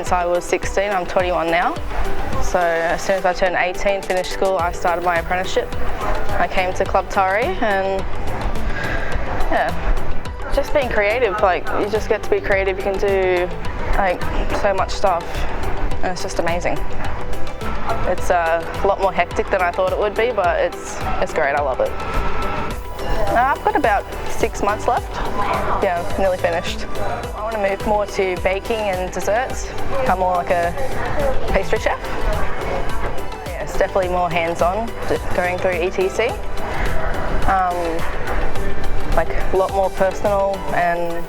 since I was 16. I'm 21 now. So as soon as I turned 18, finished school, I started my apprenticeship. I came to Club Taree and yeah, just being creative. Like, you just get to be creative. You can do like so much stuff and it's just amazing. It's a lot more hectic than I thought it would be, but it's great. I love it. I've got about 6 months left. Yeah, nearly finished. I want to move more to baking and desserts, become more like a pastry chef. Yeah, it's definitely more hands-on, going through ETC. Like a lot more personal, and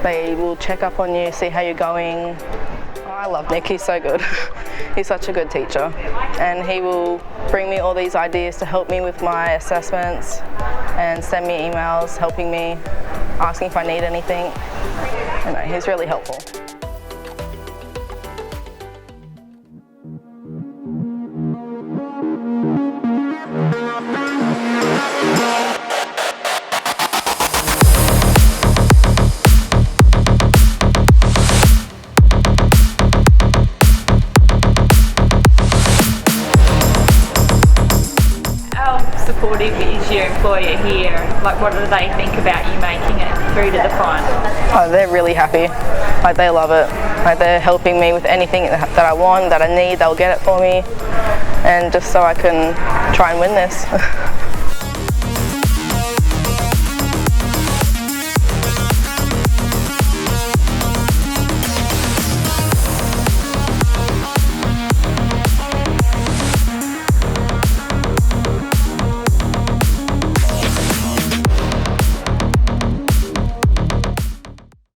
they will check up on you, see how you're going. I love Nick, he's so good. He's such a good teacher, and he will bring me all these ideas to help me with my assessments and send me emails helping me, asking if I need anything. You know, he's really helpful. Supportive is your employer here? Like, what do they think about you making it through to the final? Oh, they're really happy. Like, they love it. Like, they're helping me with anything that I want, that I need. They'll get it for me, and just so I can try and win this.